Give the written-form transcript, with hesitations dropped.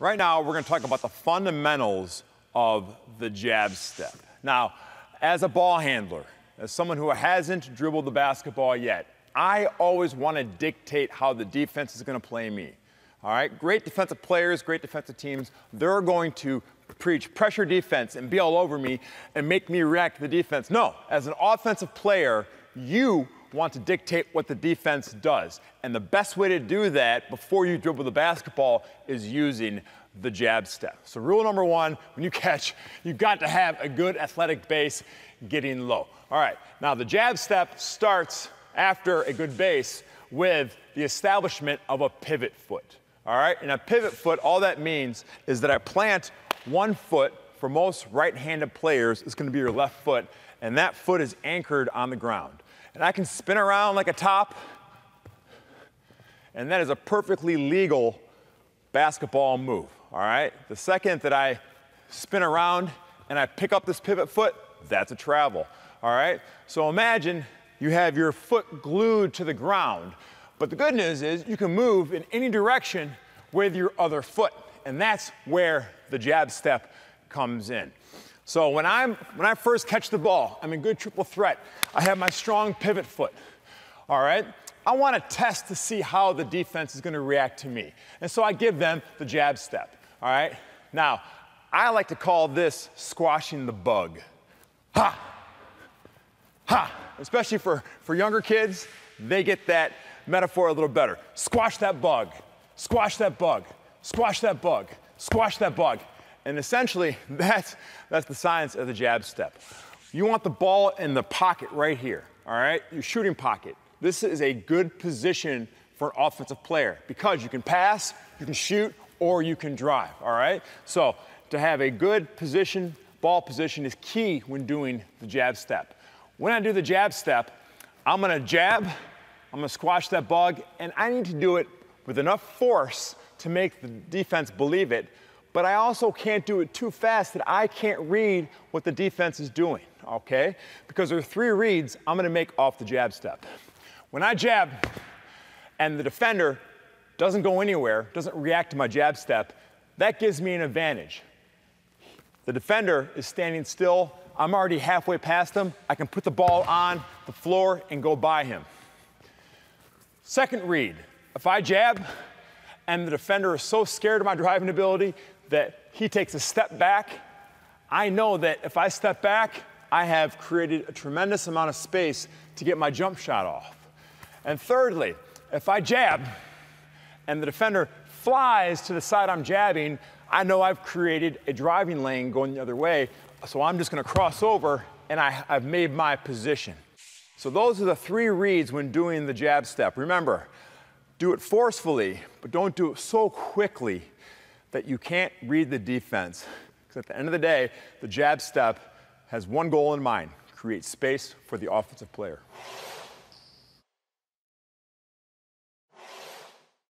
Right now, we're going to talk about the fundamentals of the jab step. Now, as a ball handler, as someone who hasn't dribbled the basketball yet, I always want to dictate how the defense is going to play me. All right? Great defensive players, great defensive teams, they're going to preach pressure defense and be all over me and make me react to the defense. No, as an offensive player, you want to dictate what the defense does. And the best way to do that before you dribble the basketball is using the jab step. So rule number one, when you catch, you've got to have a good athletic base getting low. All right, now the jab step starts after a good base with the establishment of a pivot foot. All right, and a pivot foot, all that means is that I plant one foot. For most right-handed players, it's going to be your left foot, and that foot is anchored on the ground. And I can spin around like a top, and that is a perfectly legal basketball move, all right? The second that I spin around and I pick up this pivot foot, that's a travel, all right? So imagine you have your foot glued to the ground, but the good news is you can move in any direction with your other foot, and that's where the jab step comes in. So when I first catch the ball, I'm in good triple threat. I have my strong pivot foot, all right? I want to test to see how the defense is going to react to me. And so I give them the jab step, all right? Now, I like to call this squashing the bug. Ha! Ha! Especially for younger kids, they get that metaphor a little better. Squash that bug, squash that bug, squash that bug, squash that bug. And essentially, that's the science of the jab step. You want the ball in the pocket right here, all right? Your shooting pocket. This is a good position for an offensive player because you can pass, you can shoot, or you can drive, all right? So to have a good position, ball position is key when doing the jab step. When I do the jab step, I'm going to jab, I'm going to squash that bug, and I need to do it with enough force to make the defense believe it. But I also can't do it too fast that I can't read what the defense is doing, okay? Because there are three reads I'm going to make off the jab step. When I jab and the defender doesn't go anywhere, doesn't react to my jab step, that gives me an advantage. The defender is standing still. I'm already halfway past him. I can put the ball on the floor and go by him. Second read, if I jab and the defender is so scared of my driving ability that he takes a step back, I know that if I step back, I have created a tremendous amount of space to get my jump shot off. And thirdly, if I jab and the defender flies to the side I'm jabbing, I know I've created a driving lane going the other way, so I'm just going to cross over and I've made my position. So those are the three reads when doing the jab step. Remember, do it forcefully, but don't do it so quickly that you can't read the defense. Because at the end of the day, the jab step has one goal in mind: create space for the offensive player.